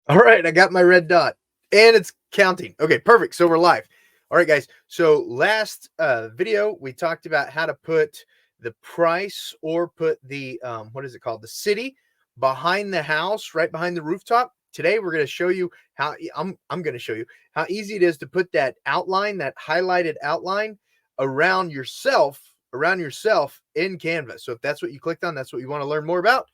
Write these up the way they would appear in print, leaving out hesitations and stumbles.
All right, I got my red dot and it's counting. Okay, perfect. So we're live. All right, guys. So last video we talked about how to put the price or put the what is it called? The city behind the house, right behind the rooftop. Today we're going to show you how I'm going to show you how easy it is to put that outline, that highlighted outline around yourself in Canva. So if that's what you clicked on, that's what you want to learn more about,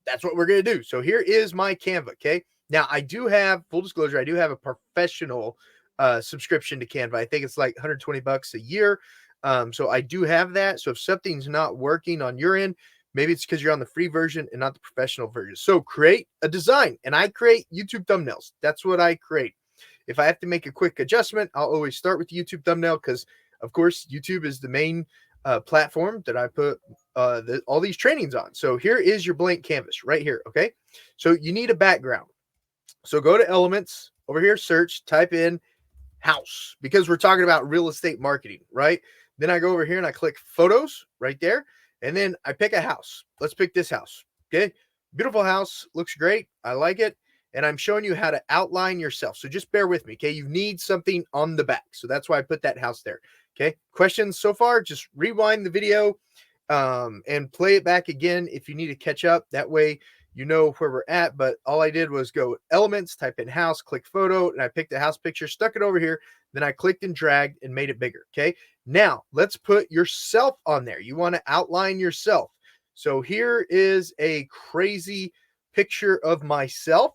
that's what we're going to do. So here is my Canva. Okay. Now I do have full disclosure. I do have a professional subscription to Canva. I think it's like 120 bucks a year. So I do have that. So if something's not working on your end, maybe it's because you're on the free version and not the professional version. So create a design, and I create YouTube thumbnails. That's what I create. If I have to make a quick adjustment, I'll always start with the YouTube thumbnail because, of course, YouTube is the main platform that I put all these trainings on. So here is your blank canvas right here. Okay. So you need a background. So go to elements over here, search, type in house because we're talking about real estate marketing, right? Then I go over here and I click photos right there. And then I pick a house. Let's pick this house. Okay. Beautiful house. Looks great. I like it. And I'm showing you how to outline yourself. So just bear with me. Okay. You need something on the back. So that's why I put that house there. Okay. Questions so far? Just rewind the video and play it back again if you need to catch up. That way you know where we're at. But all I did was go elements, type in house, click photo, and I picked a house picture, stuck it over here. Then I clicked and dragged and made it bigger. Okay. Now let's put yourself on there. You want to outline yourself. So here is a crazy picture of myself.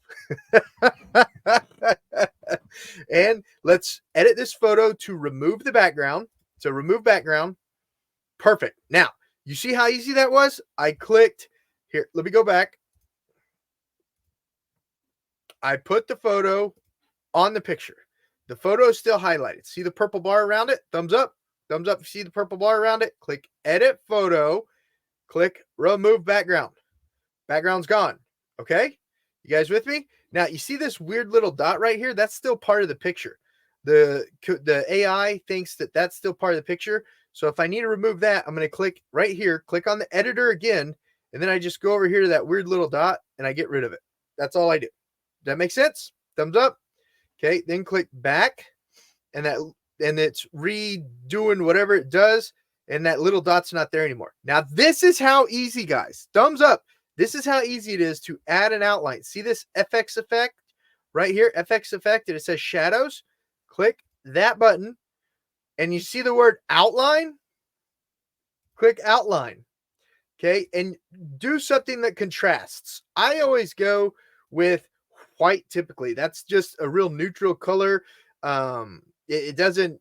And let's edit this photo to remove the background. So remove background. Perfect. Now, you see how easy that was? I clicked here. Let me go back. I put the photo on the picture. The photo is still highlighted. See the purple bar around it? Thumbs up. Thumbs up. See the purple bar around it? Click edit photo. Click remove background. Background's gone. Okay. You guys with me? Now you see this weird little dot right here? That's still part of the picture. The AI thinks that that's still part of the picture. So if I need to remove that, I'm going to click right here, click on the editor again, and then I just go over here to that weird little dot and I get rid of it. That's all I do. Does that make sense? Thumbs up. Okay, then click back, and it's redoing whatever it does, and that little dot's not there anymore. Now this is how easy, guys. Thumbs up. This is how easy it is to add an outline. See this FX effect right here, FX effect, and it says shadows. Click that button, and you see the word outline. Click outline. Okay, and do something that contrasts. I always go with white typically. That's just a real neutral color. It doesn't,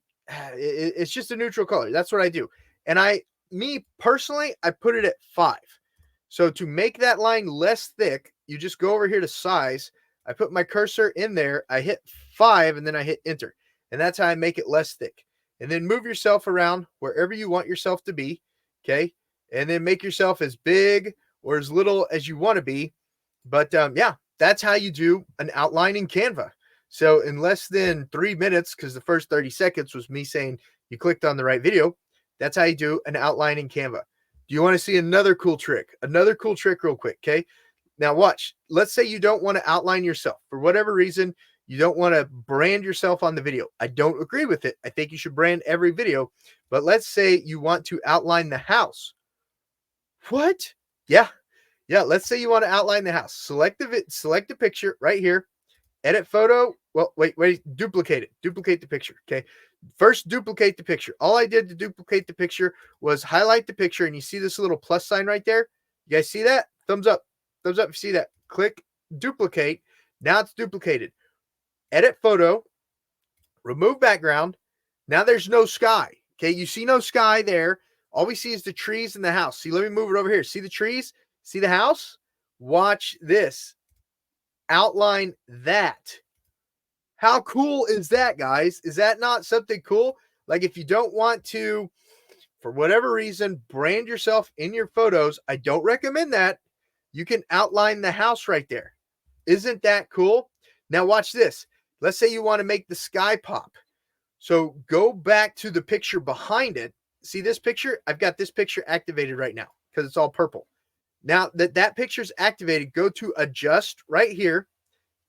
it's just a neutral color. That's what I do. And me personally, I put it at 5. So to make that line less thick, you just go over here to size. I put my cursor in there. I hit 5 and then I hit enter. And that's how I make it less thick. And then move yourself around wherever you want yourself to be. Okay. And then make yourself as big or as little as you want to be. But yeah, that's how you do an outline in Canva. So in less than 3 minutes, because the first 30 seconds was me saying you clicked on the right video, that's how you do an outline in Canva. Do you want to see another cool trick? Another cool trick real quick, okay? Now watch. Let's say you don't want to outline yourself. For whatever reason, you don't want to brand yourself on the video. I don't agree with it. I think you should brand every video. But let's say you want to outline the house. What? Yeah. Yeah, let's say you want to outline the house. Select the picture right here. Edit photo. Well, wait, duplicate it. Duplicate the picture, okay? First, duplicate the picture. All I did to duplicate the picture was highlight the picture, and you see this little plus sign right there? You guys see that? Thumbs up. Thumbs up if you see that. Click duplicate. Now it's duplicated. Edit photo. Remove background. Now there's no sky, okay? You see no sky there. All we see is the trees and the house. See, let me move it over here. See the trees? See the house? Watch this. Outline that. How cool is that, guys? Is that not something cool? Like if you don't want to, for whatever reason, brand yourself in your photos, I don't recommend that. You can outline the house right there. Isn't that cool? Now watch this. Let's say you want to make the sky pop. So go back to the picture behind it. See this picture? I've got this picture activated right now because it's all purple. Now that picture's activated, go to adjust right here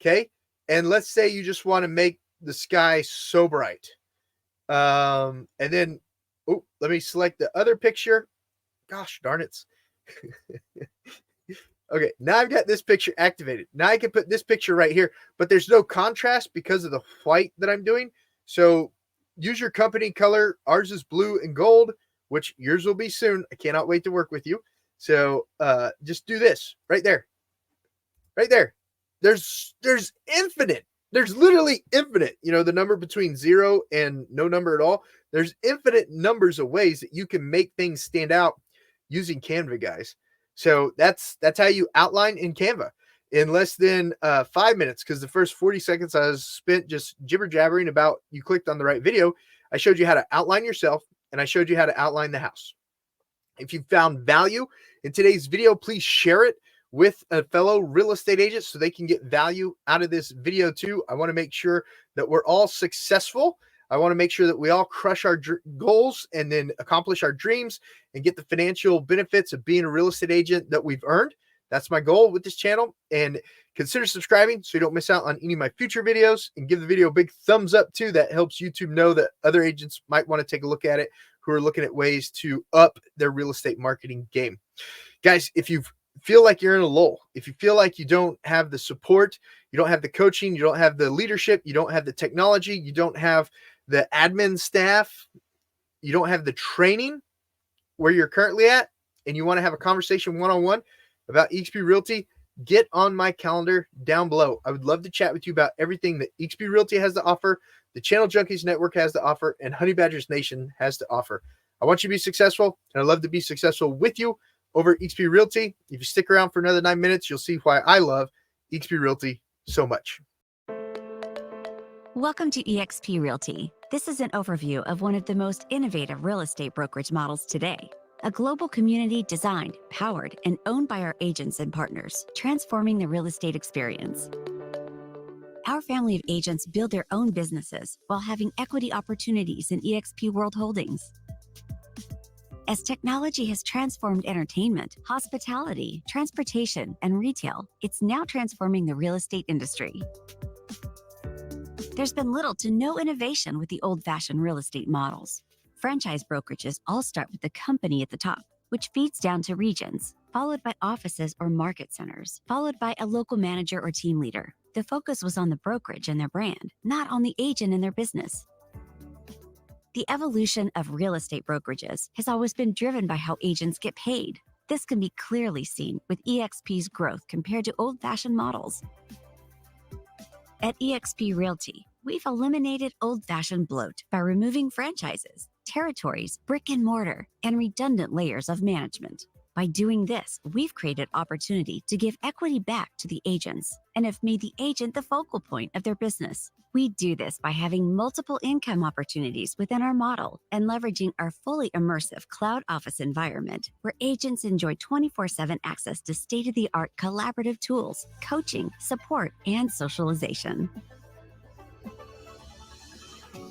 Okay. And let's say you just want to make the sky so bright. And then, oh, let me select the other picture. Gosh darn it. Okay, now I've got this picture activated. Now I can put this picture right here, but there's no contrast because of the white that I'm doing. So use your company color. Ours is blue and gold, which yours will be soon. I cannot wait to work with you. So just do this right there. Right there. There's infinite. There's literally infinite, the number between 0 and no number at all. There's infinite numbers of ways that you can make things stand out using Canva, guys. So that's how you outline in Canva in less than 5 minutes, because the first 40 seconds I was spent just jibber jabbering about you clicked on the right video. I showed you how to outline yourself, and I showed you how to outline the house. If you found value in today's video, please share it with a fellow real estate agent so they can get value out of this video too. I want to make sure that we're all successful. I want to make sure that we all crush our goals and then accomplish our dreams and get the financial benefits of being a real estate agent that we've earned. That's my goal with this channel. And consider subscribing so you don't miss out on any of my future videos, and give the video a big thumbs up too. That helps YouTube know that other agents might want to take a look at it who are looking at ways to up their real estate marketing game. Guys, if you feel like you're in a lull, if you feel like you don't have the support, you don't have the coaching, you don't have the leadership, you don't have the technology, you don't have the admin staff, you don't have the training where you're currently at, and you want to have a conversation one-on-one about eXp Realty, get on my calendar down below. I would love to chat with you about everything that eXp Realty has to offer, the Channel Junkies Network has to offer, and Honey Badgers Nation has to offer. I want you to be successful, and I'd love to be successful with you over at eXp Realty. If you stick around for another 9 minutes, you'll see why I love eXp Realty so much. Welcome to eXp Realty. This is an overview of one of the most innovative real estate brokerage models today. A global community designed, powered, and owned by our agents and partners, transforming the real estate experience. Our family of agents build their own businesses while having equity opportunities in eXp World Holdings. As technology has transformed entertainment, hospitality, transportation, and retail, it's now transforming the real estate industry. There's been little to no innovation with the old-fashioned real estate models. Franchise brokerages all start with the company at the top, which feeds down to regions, followed by offices or market centers, followed by a local manager or team leader. The focus was on the brokerage and their brand, not on the agent and their business. The evolution of real estate brokerages has always been driven by how agents get paid. This can be clearly seen with eXp's growth compared to old-fashioned models. At eXp Realty, we've eliminated old-fashioned bloat by removing franchises, territories, brick and mortar, and redundant layers of management. By doing this, we've created opportunity to give equity back to the agents and have made the agent the focal point of their business. We do this by having multiple income opportunities within our model and leveraging our fully immersive cloud office environment where agents enjoy 24/7 access to state-of-the-art collaborative tools, coaching, support, and socialization.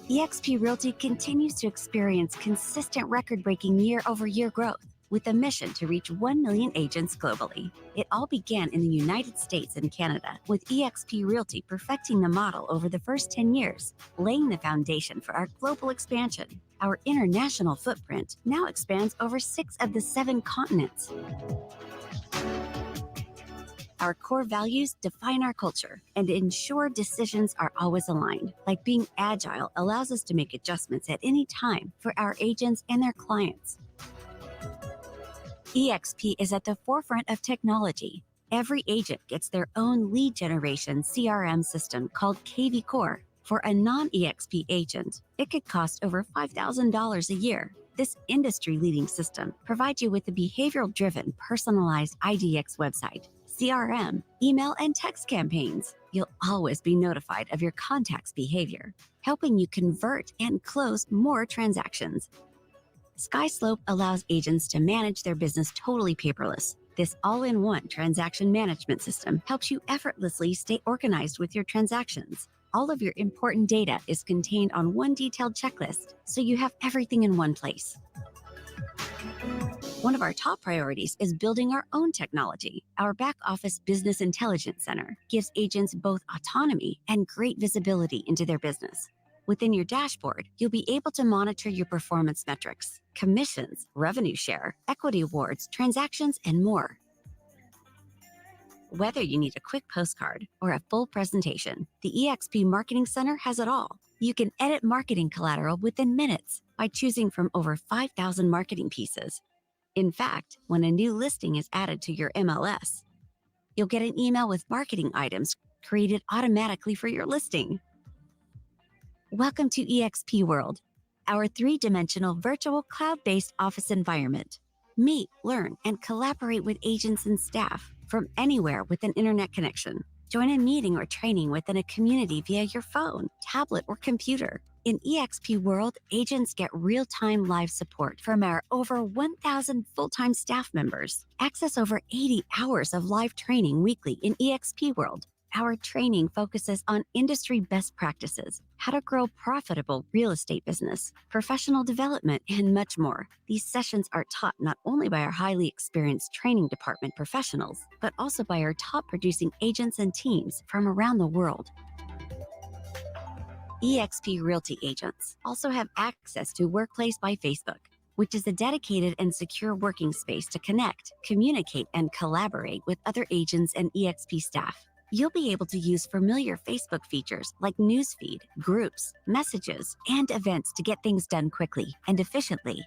eXp Realty continues to experience consistent record-breaking year-over-year growth with a mission to reach 1 million agents globally. It all began in the United States and Canada, with eXp Realty perfecting the model over the first 10 years, laying the foundation for our global expansion. Our international footprint now expands over 6 of the 7 continents. Our core values define our culture and ensure decisions are always aligned. Like being agile allows us to make adjustments at any time for our agents and their clients. eXp is at the forefront of technology. Every agent gets their own lead generation CRM system called KV Core. For a non-eXp agent, it could cost over $5,000 a year. This industry-leading system provides you with a behavioral-driven, personalized IDX website, CRM, email, and text campaigns. You'll always be notified of your contact's behavior, helping you convert and close more transactions. SkySlope allows agents to manage their business totally paperless. This all-in-one transaction management system helps you effortlessly stay organized with your transactions. All of your important data is contained on one detailed checklist, so you have everything in one place. One of our top priorities is building our own technology. Our back office business intelligence center gives agents both autonomy and great visibility into their business. Within your dashboard, you'll be able to monitor your performance metrics, commissions, revenue share, equity awards, transactions, and more. Whether you need a quick postcard or a full presentation, the eXp Marketing Center has it all. You can edit marketing collateral within minutes by choosing from over 5,000 marketing pieces. In fact, when a new listing is added to your MLS, you'll get an email with marketing items created automatically for your listing. Welcome to eXp World, our three-dimensional virtual cloud-based office environment. Meet, learn, and collaborate with agents and staff from anywhere with an internet connection. Join a meeting or training within a community via your phone, tablet, or computer. In eXp World, agents get real-time live support from our over 1,000 full-time staff members. Access over 80 hours of live training weekly in eXp World. Our training focuses on industry best practices, how to grow profitable real estate business, professional development, and much more. These sessions are taught not only by our highly experienced training department professionals, but also by our top producing agents and teams from around the world. eXp Realty agents also have access to Workplace by Facebook, which is a dedicated and secure working space to connect, communicate, and collaborate with other agents and eXp staff. You'll be able to use familiar Facebook features like newsfeed, groups, messages, and events to get things done quickly and efficiently.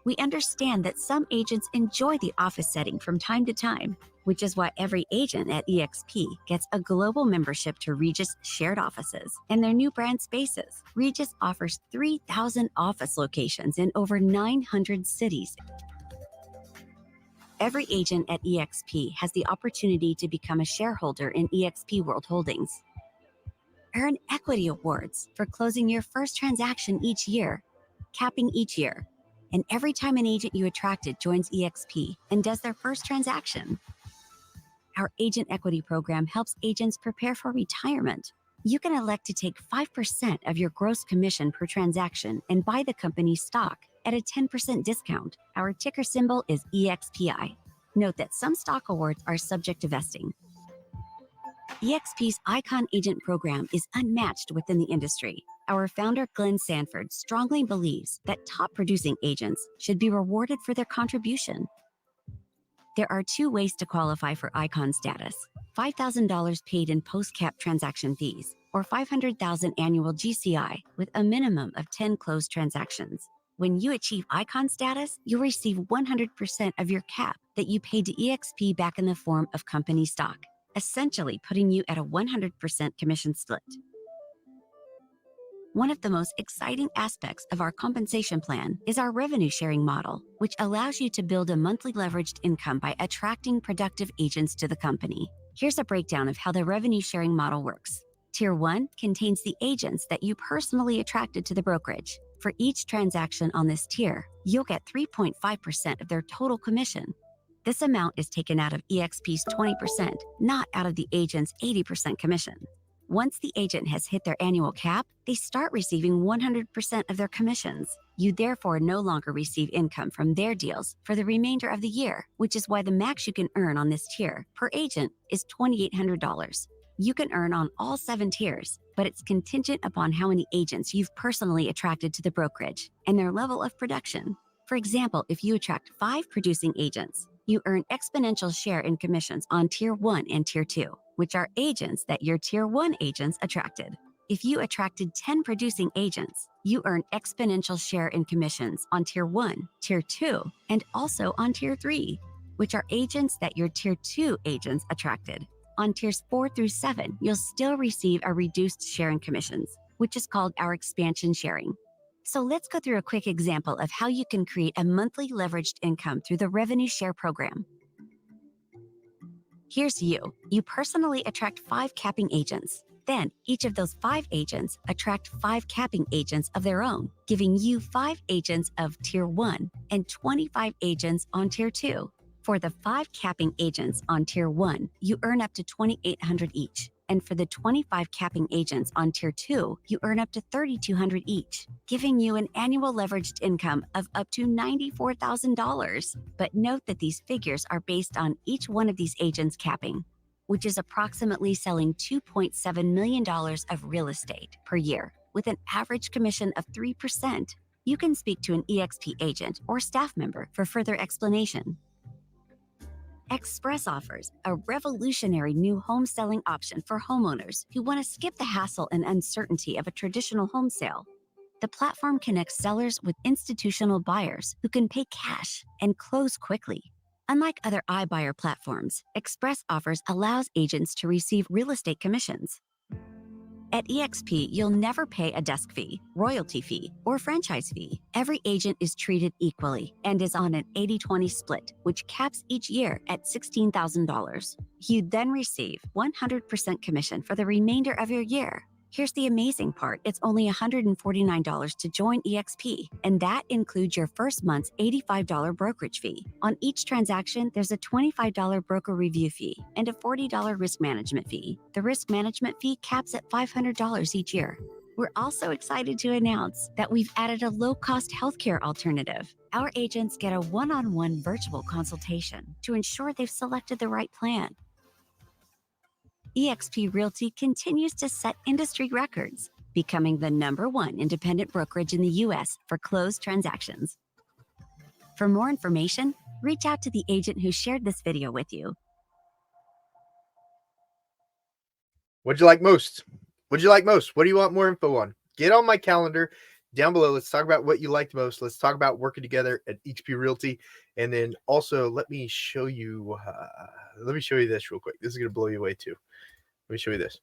We understand that some agents enjoy the office setting from time to time, which is why every agent at eXp gets a global membership to Regus shared offices and their new brand spaces. Regus offers 3,000 office locations in over 900 cities. Every agent at eXp has the opportunity to become a shareholder in eXp World Holdings. Earn equity awards for closing your first transaction each year, capping each year, and every time an agent you attracted joins eXp and does their first transaction. Our agent equity program helps agents prepare for retirement. You can elect to take 5% of your gross commission per transaction and buy the company's stock at a 10% discount. Our ticker symbol is EXPI. Note that some stock awards are subject to vesting. eXp's Icon Agent program is unmatched within the industry. Our founder, Glenn Sanford, strongly believes that top producing agents should be rewarded for their contribution. There are two ways to qualify for Icon status: $5,000 paid in post-cap transaction fees, or $500,000 annual GCI with a minimum of 10 closed transactions. When you achieve Icon status, you'll receive 100% of your cap that you paid to eXp back in the form of company stock, essentially putting you at a 100% commission split. One of the most exciting aspects of our compensation plan is our revenue sharing model, which allows you to build a monthly leveraged income by attracting productive agents to the company. Here's a breakdown of how the revenue sharing model works. Tier 1 contains the agents that you personally attracted to the brokerage. For each transaction on this tier, you'll get 3.5% of their total commission. This amount is taken out of eXp's 20%, not out of the agent's 80% commission. Once the agent has hit their annual cap, they start receiving 100% of their commissions. You therefore no longer receive income from their deals for the remainder of the year, which is why the max you can earn on this tier per agent is $2,800. You can earn on all 7 tiers, but it's contingent upon how many agents you've personally attracted to the brokerage and their level of production. For example, if you attract 5 producing agents, you earn exponential share in commissions on Tier 1 and Tier 2, which are agents that your Tier 1 agents attracted. If you attracted 10 producing agents, you earn exponential share in commissions on Tier 1, Tier 2, and also on Tier 3, which are agents that your Tier 2 agents attracted. On tiers 4 through 7, you'll still receive a reduced share in commissions, which is called our expansion sharing. So let's go through a quick example of how you can create a monthly leveraged income through the revenue share program. Here's you. You personally attract 5 capping agents. Then each of those 5 agents attract 5 capping agents of their own, giving you 5 agents of Tier 1 and 25 agents on Tier 2. For the 5 capping agents on Tier 1, you earn up to $2,800 each. And for the 25 capping agents on Tier 2, you earn up to $3,200 each, giving you an annual leveraged income of up to $94,000. But note that these figures are based on each one of these agents capping, which is approximately selling $2.7 million of real estate per year, with an average commission of 3%. You can speak to an eXp agent or staff member for further explanation. Express offers a revolutionary new home selling option for homeowners who want to skip the hassle and uncertainty of a traditional home sale. The platform connects sellers with institutional buyers who can pay cash and close quickly. Unlike other iBuyer platforms, Express Offers allows agents to receive real estate commissions. At eXp, you'll never pay a desk fee, royalty fee, or franchise fee. Every agent is treated equally and is on an 80-20 split, which caps each year at $16,000. You then receive 100% commission for the remainder of your year. Here's the amazing part. It's only $149 to join eXp, and that includes your first month's $85 brokerage fee. On each transaction, there's a $25 broker review fee and a $40 risk management fee. The risk management fee caps at $500 each year. We're also excited to announce that we've added a low-cost healthcare alternative. Our agents get a one-on-one virtual consultation to ensure they've selected the right plan. eXp Realty continues to set industry records, becoming the #1 independent brokerage in the U.S. for closed transactions. For more information, reach out to the agent who shared this video with you. What'd you like most? What'd you like most? What do you want more info on? Get on my calendar down below. Let's talk about what you liked most. Let's talk about working together at eXp Realty. And then also let me show you this real quick. This is going to blow you away too. Let me show you this.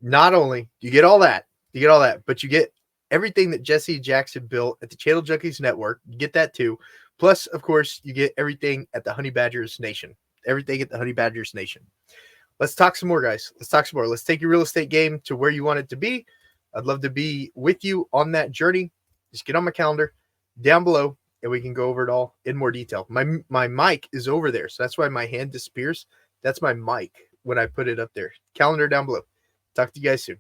Not only do you get all that, but you get everything that Jesse Jackson built at the Channel Junkies Network. You get that too. Plus, of course, you get everything at the Honey Badgers Nation. Everything at the Honey Badgers Nation. Let's talk some more, guys. Let's talk some more. Let's take your real estate game to where you want it to be. I'd love to be with you on that journey. Just get on my calendar down below, and we can go over it all in more detail. My mic is over there, so that's why my hand disappears. That's my mic when I put it up there. Calendar down below. Talk to you guys soon.